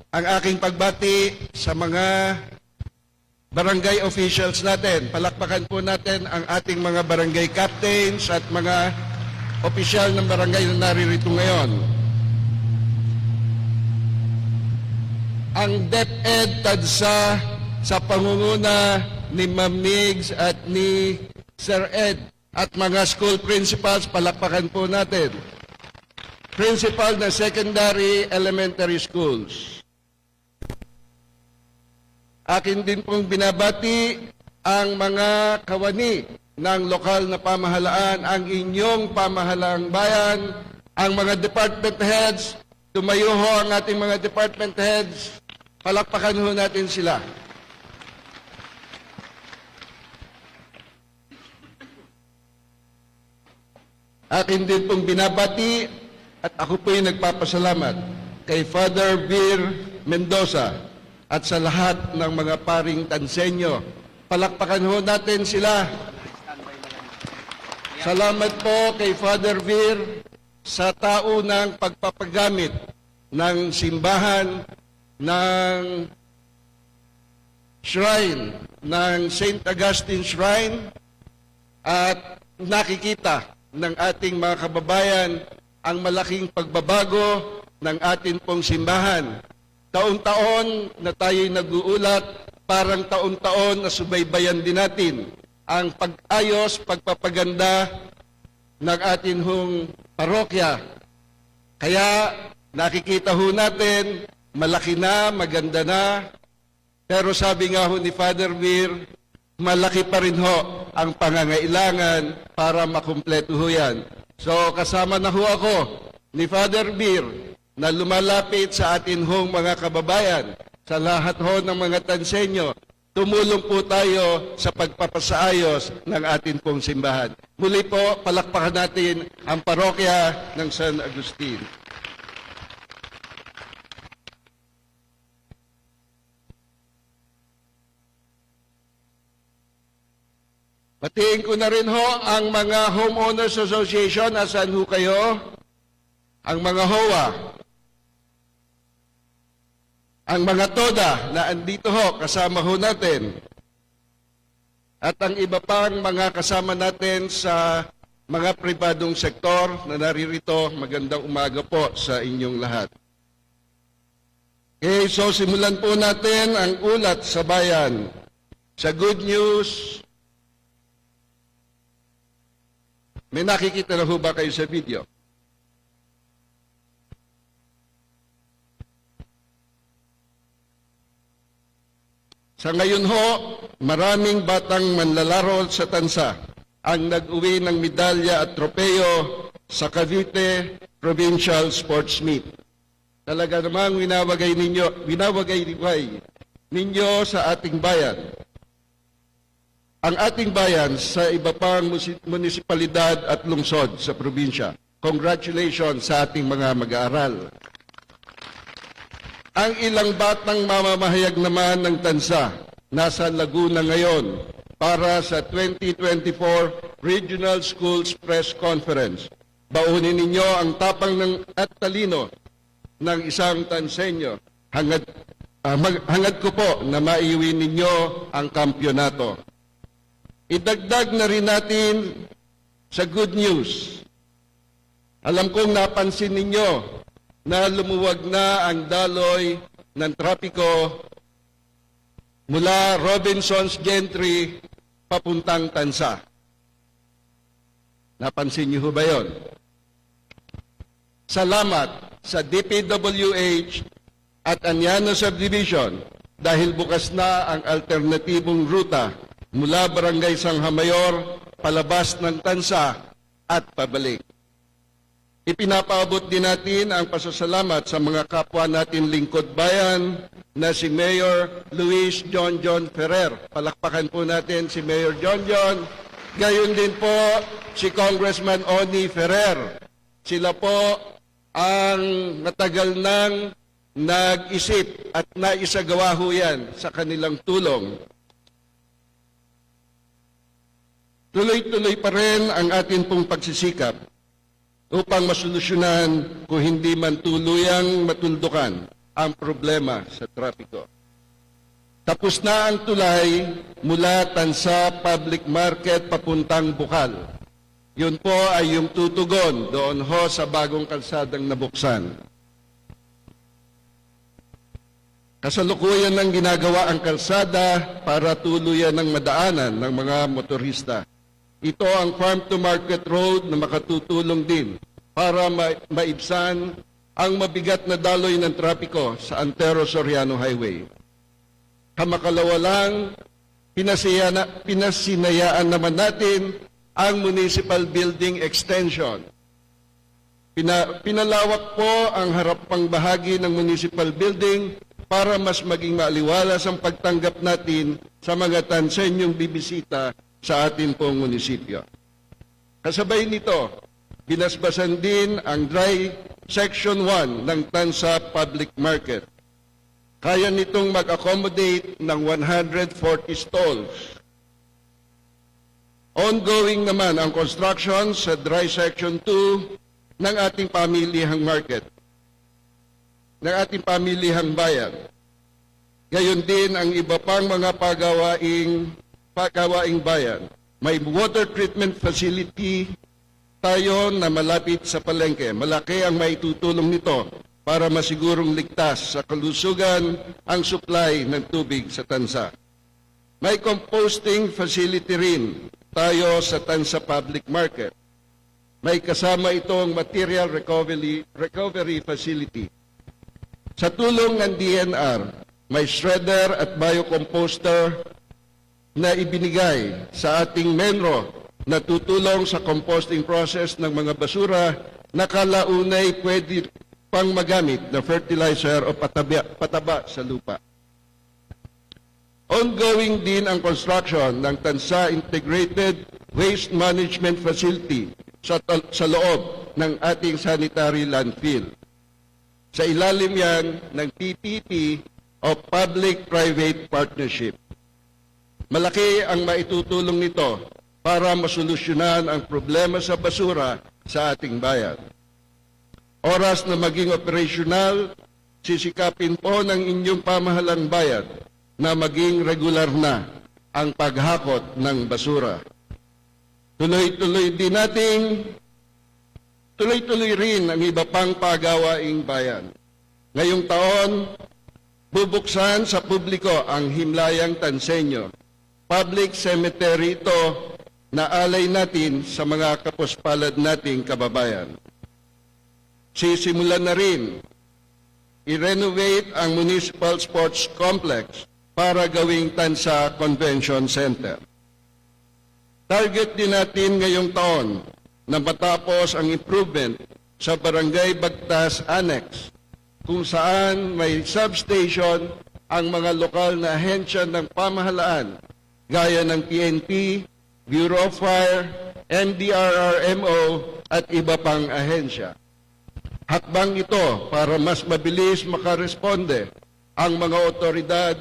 ang aking pagbati sa mga barangay officials natin. Palakpakan po natin ang ating mga barangay captains at mga opisyal ng barangay na naririto ngayon. Ang DepEd TADSA sa pangunguna ni Ma'am Migs at ni Sir Ed at mga school principals, palakpakan po natin. Principal ng secondary elementary schools. Akin din pong binabati ang mga kawani ng lokal na pamahalaan, ang inyong pamahalaang bayan, ang mga department heads. Tumayo ho ang ating mga department heads. Palakpakan ho natin sila. Akin din pong binabati at ako po'y nagpapasalamat kay Father Vir Mendoza at sa lahat ng mga paring Tanseño. Palakpakan ho natin sila. Salamat po kay Father Vir sa taunang pagpapagamit ng simbahan ng shrine, ng St. Augustine Shrine, at nakikita ng ating mga kababayan ang malaking pagbabago ng ating pong simbahan. Taon-taon na tayo'y nag-uulat, parang taon-taon na subaybayan din natin ang pag-ayos, pagpapaganda ng ating hong parokya. Kaya nakikita ho natin, malaki na, maganda na, pero sabi nga ho ni Father Vir, malaki pa rin ho ang pangangailangan para makumpleto ho yan. So kasama na ho ako ni Father Vir na lumalapit sa atin hong mga kababayan, sa lahat ho ng mga Tanseño, tumulong po tayo sa pagpapasaayos ng atin pong simbahan. Muli po, palakpakan natin ang parokya ng San Agustin. Batiin ko na rin ho ang mga Homeowners Association. Asan ho kayo? Ang mga HOA. Ang mga TODA na andito ho, kasama ho natin. At ang iba pang mga kasama natin sa mga pribadong sektor na naririto, magandang umaga po sa inyong lahat. Okay, so simulan po natin ang ulat sa bayan. Sa good news, may nakikita na ho ba kayo sa video? Sa ngayon ho, maraming batang manlalaro sa tansa ang nag-uwi ng medalya at tropeyo sa Cavite Provincial Sports Meet. Talaga namang winawagay ninyo sa ating bayan. Ang ating bayan sa iba pang munisipalidad at lungsod sa probinsya. Congratulations sa ating mga mag-aaral. Ang ilang batang mamamahayag naman ng tansa nasa Laguna ngayon para sa 2024 Regional Schools Press Conference. Baunin ninyo ang tapang at talino ng isang Tanseño. Hangad ko po na maiuwi ninyo ang kampyonato. Idagdag na rin natin sa good news. Alam kong napansin ninyo na lumuwag na ang daloy ng trapiko mula Robinson's Gentry papuntang Tansa. Napansin niyo ba yon? Salamat sa DPWH at Anyano Subdivision dahil bukas na ang alternatibong ruta mula Barangay Sangha Mayor, palabas ng Tansa at pabalik. Ipinapaabot din natin ang pasasalamat sa mga kapwa natin lingkod bayan na si Mayor Luis John Ferrer. Palakpakan po natin si Mayor John. Gayon din po si Congressman Oni Ferrer. Sila po ang matagal nang nag-isip at naisagawa ho yan sa kanilang tulong. Tuloy-tuloy pa rin ang atin pong pagsisikap upang masolusyonan kung hindi man tuluyang matuldukan ang problema sa trapiko. Tapos na ang tulay mula Tansa Public Market papuntang Bukal. Yun po ay yung tutugon doon ho sa bagong kalsadang nabuksan. Kasalukuyan ng ginagawa ang kalsada para tuluyan ng madaanan ng mga motorista. Ito ang farm-to-market road na makatutulong din para maibsan ang mabigat na daloy ng trapiko sa Antero Soriano Highway. Kamakalawa lang, pinasinayaan naman natin ang Municipal Building Extension. Pinalawak po ang harapang bahagi ng Municipal Building para mas maging maaliwalas ang pagtanggap natin sa mga tansenyong bibisita sa ating pong munisipyo. Kasabay nito, binasbasan din ang Dry Section 1 ng Tansa Public Market. Kaya nitong mag-accommodate ng 140 stalls. Ongoing naman ang construction sa Dry Section 2 ng ating pamilihang market, ng ating pamilihang bayan. Gayon din ang iba pang mga pagawaing bayan. May water treatment facility tayo na malapit sa palengke. Malaki ang maitutulong nito para masigurong ligtas sa kalusugan ang supply ng tubig sa Tansa. May composting facility rin tayo sa Tansa Public Market. May kasama itong material recovery facility. Sa tulong ng DNR, may shredder at biocomposter na ibinigay sa ating Menro na tutulong sa composting process ng mga basura na kalaunay pwede pang magamit na fertilizer o pataba sa lupa. Ongoing din ang construction ng Tansa Integrated Waste Management Facility sa loob ng ating sanitary landfill. Sa ilalim yan ng PPP o Public-Private Partnership. Malaki ang maitutulong nito para masolusyonan ang problema sa basura sa ating bayan. Oras na maging operasyonal, sisikapin po ng inyong pamahalang bayan na maging regular na ang paghakot ng basura. Tuloy-tuloy rin ang iba pang pagawaing bayan. Ngayong taon, bubuksan sa publiko ang Himlayang Tanseño. Public cemetery ito na alay natin sa mga kapuspalad nating kababayan. Sisimulan na rin i-renovate ang Municipal Sports Complex para gawing Tansa Convention Center. Target din natin ngayong taon na matapos ang improvement sa Barangay Bagtas Annex, kung saan may substation ang mga lokal na ahensya ng pamahalaan gaya ng PNP, Bureau of Fire, NDRRMO at iba pang ahensya. Hakbang ito para mas mabilis makaresponde ang mga otoridad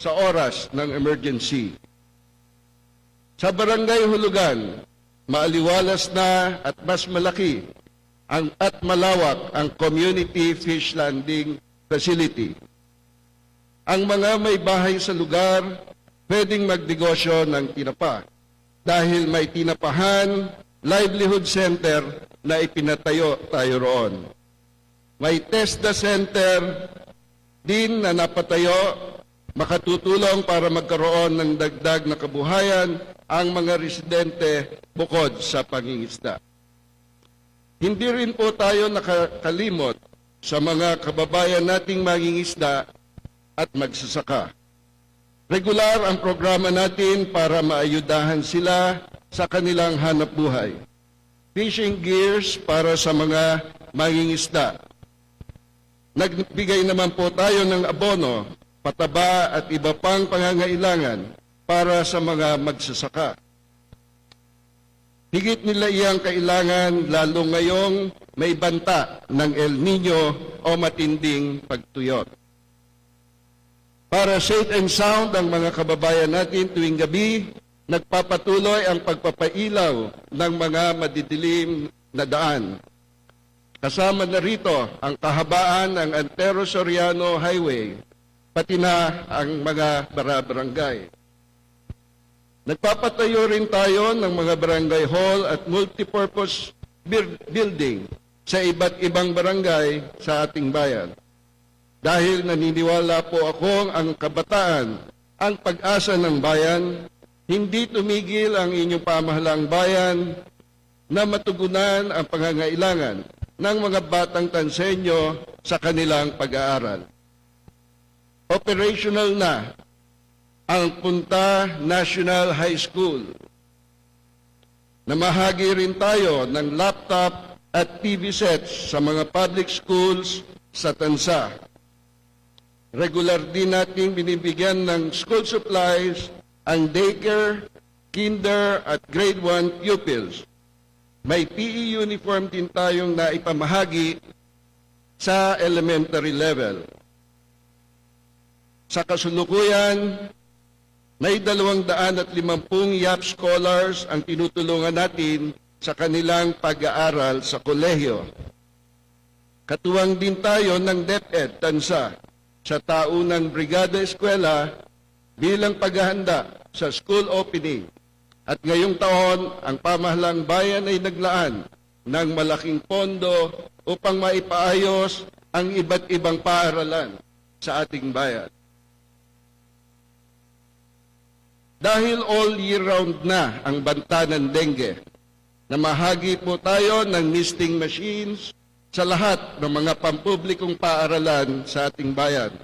sa oras ng emergency. Sa Barangay Hulugan, maaliwalas na at mas malaki at malawak ang Community Fish Landing Facility. Ang mga may bahay sa lugar pwedeng magnegosyo ng tinapa dahil may tinapahan livelihood center na ipinatayo tayo roon. May TESDA Center din na napatayo, makatutulong para magkaroon ng dagdag na kabuhayan ang mga residente bukod sa pangingisda. Hindi rin po tayo nakakalimot sa mga kababayan nating mangingisda at magsasaka. Regular ang programa natin para maayudahan sila sa kanilang hanapbuhay. Fishing gears para sa mga mangingisda. Nagbigay naman po tayo ng abono, pataba at iba pang pangangailangan para sa mga magsasaka. Higit nila iyang kailangan lalo ngayong may banta ng El Nino o matinding pagtuyot. Para safe and sound ang mga kababayan natin tuwing gabi, nagpapatuloy ang pagpapailaw ng mga madidilim na daan. Kasama na rito ang kahabaan ng Antero Soriano Highway, pati na ang mga barangay. Nagpapatayo rin tayo ng mga barangay hall at multipurpose building sa iba't ibang barangay sa ating bayan. Dahil naniniwala po ako ang kabataan, ang pag-asa ng bayan, hindi tumigil ang inyong pamahalaang bayan na matugunan ang pangangailangan ng mga batang tansenyo sa kanilang pag-aaral. Operational na ang Punta National High School. Namahagi rin tayo ng laptop at TV sets sa mga public schools sa Tansa. Regular din nating binibigyan ng school supplies ang daycare, kinder at grade 1 pupils. May PE uniform din tayong naipamahagi sa elementary level. Sa kasulukuyan, may 250 YAP scholars ang tinutulungan natin sa kanilang pag-aaral sa kolehiyo. Katuwang din tayo ng DepEd Tansa sa taunang Brigada Eskwela bilang paghahanda sa school opening. At ngayong taon, ang pamahalaang bayan ay naglaan ng malaking pondo upang maipaayos ang iba't ibang paaralan sa ating bayan. Dahil all year round na ang banta ng dengue, namahagi po tayo ng misting machines sa lahat ng mga pampublikong paaralan sa ating bayan.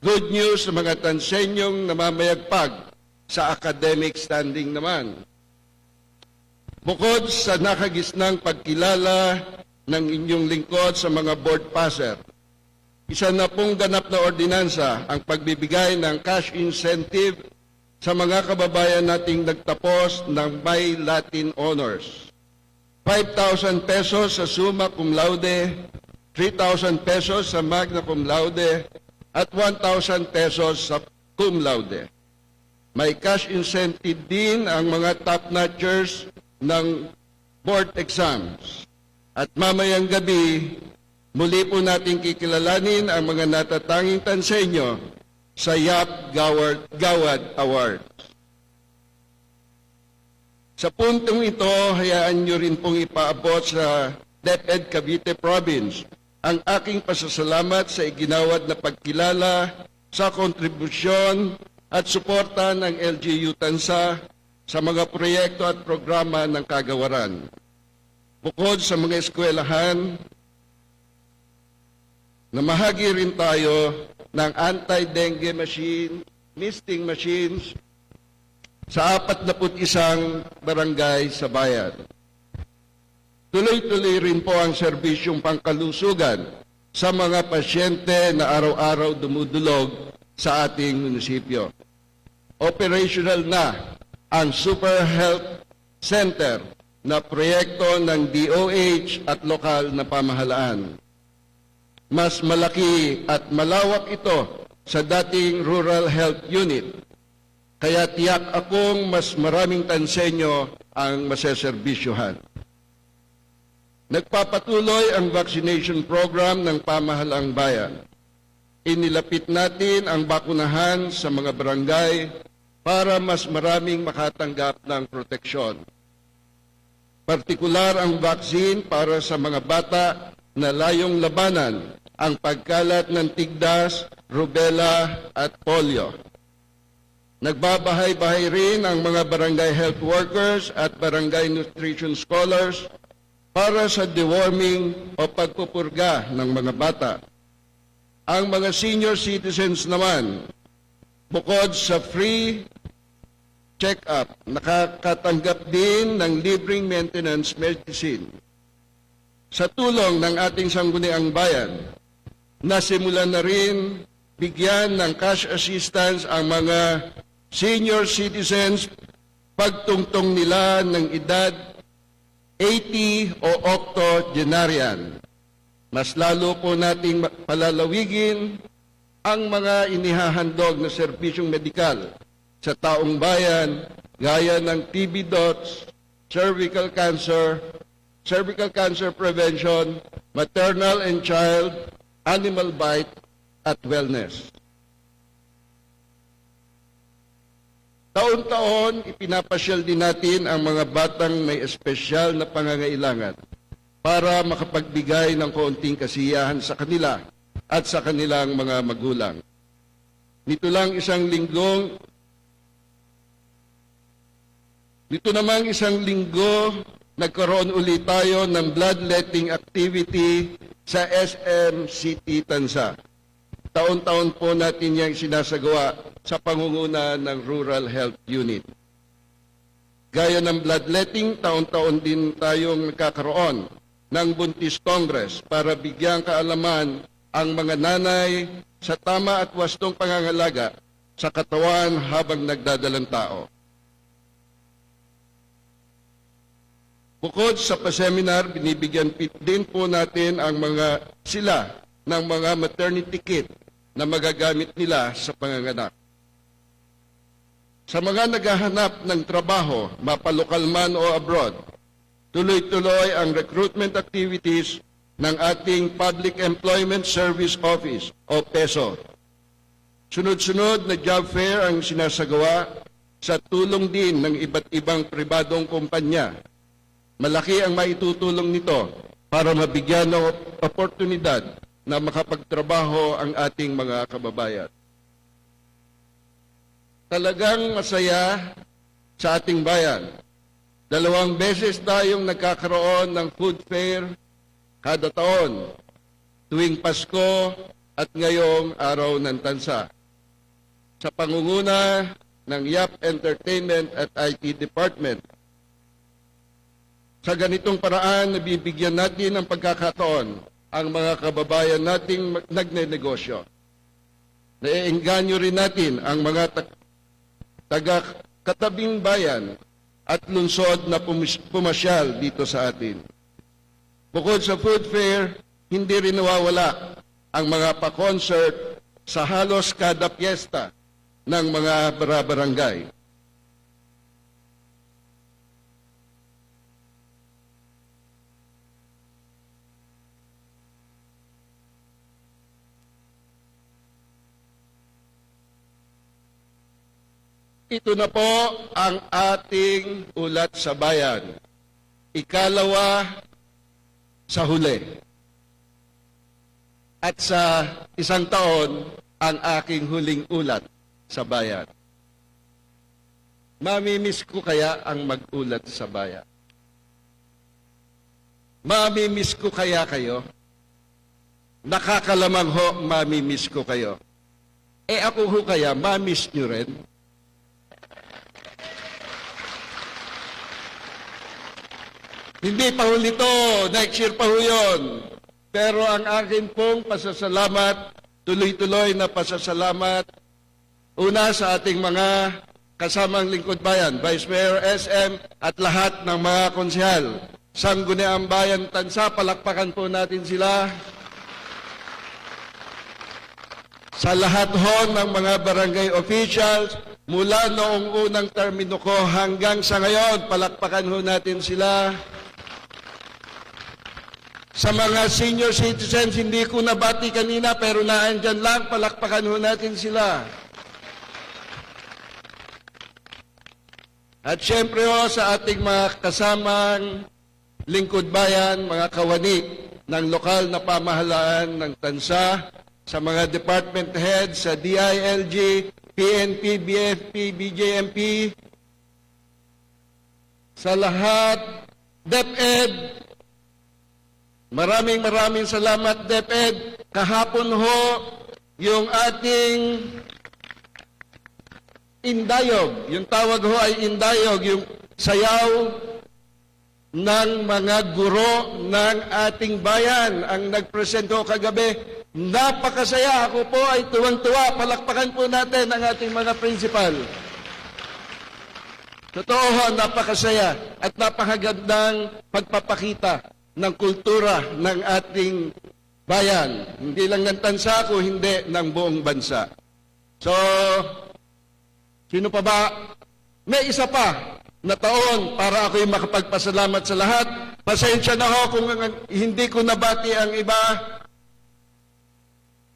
Good news sa mga tansenyong namamayagpag sa academic standing naman. Bukod sa nakagisnang pagkilala ng inyong lingkod sa mga board passer, isa na pong ganap na ordinansa ang pagbibigay ng cash incentive sa mga kababayan nating nagtapos ng May Latin Honors. 5,000 pesos sa summa cum laude, 3,000 pesos sa magna cum laude, at 1,000 pesos sa cum laude. May cash incentive din ang mga top-notchers ng board exams. At mamayang gabi, muli po natin kikilalanin ang mga natatanging tansenyo sa YAP Gawad Awards. Sa puntong ito, hayaan nyo rin pong ipaabot sa DepEd Cavite Province ang aking pasasalamat sa iginawad na pagkilala sa kontribusyon at suporta ng LGU Tansa sa mga proyekto at programa ng kagawaran. Bukod sa mga eskwelahan, namahagi rin tayo ng anti-dengue machine, misting machines sa 41 barangay sa bayan. Tuloy-tuloy rin po ang serbisyong pangkalusugan sa mga pasyente na araw-araw dumudulog sa ating munisipyo. Operational na ang Super Health Center na proyekto ng DOH at lokal na pamahalaan. Mas malaki at malawak ito sa dating Rural Health Unit. Kaya tiyak akong mas maraming tansenyo ang maseserbisyuhan. Nagpapatuloy ang vaccination program ng pamahalaang bayan. Inilapit natin ang bakunahan sa mga barangay para mas maraming makatanggap ng proteksyon. Partikular ang vaccine para sa mga bata na layong labanan ang pagkalat ng tigdas, rubella at polio. Nagbabahay-bahay rin ang mga barangay health workers at barangay nutrition scholars para sa deworming o pagpupurga ng mga bata. Ang mga senior citizens naman, bukod sa free check-up, nakakatanggap din ng libreng maintenance medicine. Sa tulong ng ating sangguniang bayan, nasimulan na rin bigyan ng cash assistance ang mga senior citizens pagtungtong nila ng edad 80 o octogenarian. Mas lalo po nating palalawigin ang mga inihahandog na serbisyong medikal sa taong bayan gaya ng TB dots, cervical cancer, cervical cancer prevention, maternal and child, animal bite, at wellness. Taon-taon, ipinapasyal din natin ang mga batang may espesyal na pangangailangan para makapagbigay ng kaunting kasiyahan sa kanila at sa kanilang mga magulang. Nito namang isang linggo, nagkaroon ulit tayo ng bloodletting activity sa SM City, Tansa. Taon-taon po natin yang sinasagawa sa pangunguna ng Rural Health Unit. Gaya ng bloodletting, taon-taon din tayong nagkakaroon ng Buntis Congress para bigyang kaalaman ang mga nanay sa tama at wastong pangangalaga sa katawan habang nagdadalang tao. Bukod sa pa-seminar, binibigyan din po natin ang sila ng mga maternity kit na magagamit nila sa panganganak. Sa mga naghahanap ng trabaho, mapalokal man o abroad, tuloy-tuloy ang recruitment activities ng ating Public Employment Service Office o PESO. Sunod-sunod na job fair ang sinasagawa sa tulong din ng iba't ibang pribadong kumpanya. Malaki ang maitutulong nito para mabigyan ng oportunidad na makapagtrabaho ang ating mga kababayan. Talagang masaya sa ating bayan. 2 beses tayong nagkakaroon ng food fair kada taon, tuwing Pasko at ngayong Araw ng Tansa. Sa pangunguna ng YAP Entertainment at IT Department, sa ganitong paraan, nabibigyan natin ng pagkakataon ang mga kababayan nating nagnenegosyo. Naiengganyo rin natin ang mga taga-katabing bayan at lungsod na pumasyal dito sa atin. Bukod sa food fair, hindi rin nawawala ang mga pa-concert sa halos kada piyesta ng mga barangay. Ito na po ang ating ulat sa bayan. Ikalawa sa huli. At sa isang taon, ang aking huling ulat sa bayan. Mamimiss ko kaya ang mag-ulat sa bayan? Mamimiss ko kaya kayo? Nakakalamang ho, mamimiss ko kayo. Ako ho kaya, mamiss nyo rin? Hindi pa huli ito, next year pa ho yun. Pero ang akin pong pasasalamat, tuloy-tuloy na pasasalamat, una sa ating mga kasamang lingkod bayan, Vice Mayor SM at lahat ng mga konsehal. Sangguniang Bayan Tansa, palakpakan po natin sila. Sa lahat ho ng mga barangay officials, mula noong unang termino ko hanggang sa ngayon, palakpakan ho natin sila. Sa mga senior citizens, hindi ko nabati kanina pero naandyan lang, palakpakan ho natin sila. At syempre ho sa ating mga kasamang lingkod bayan, mga kawani ng lokal na pamahalaan ng Tansa, sa mga department heads, sa DILG, PNP, BFP, BJMP, sa lahat, DepEd, maraming salamat, DepEd. Kahapon ho, yung ating indayog, yung tawag ho ay indayog, yung sayaw ng mga guro ng ating bayan ang nagpresent ho kagabi. Napakasaya. Ako po ay tuwang-tuwa. Palakpakan po natin ang ating mga principal. Totoo ho, napakasaya at napakagandang pagpapakita ng kultura ng ating bayan. Hindi lang ng Tansa, hindi ng buong bansa. So, sino pa ba? May isa pa na taon para ako'y makapagpasalamat sa lahat. Pasensya na ho kung hindi ko nabati ang iba.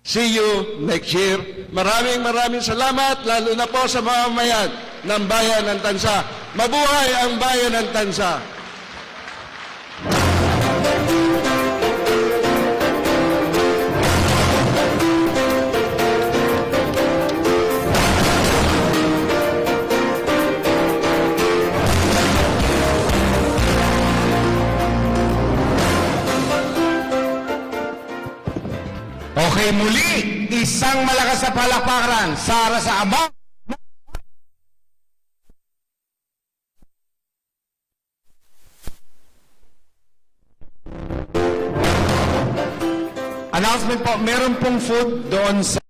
See you next year. Maraming salamat, lalo na po sa mamamayan ng Bayan ng Tansa. Mabuhay ang Bayan ng Tansa. Okay, muli, isang malakas na palakpakan para sa abang. Announcement po, meron pong food doon sa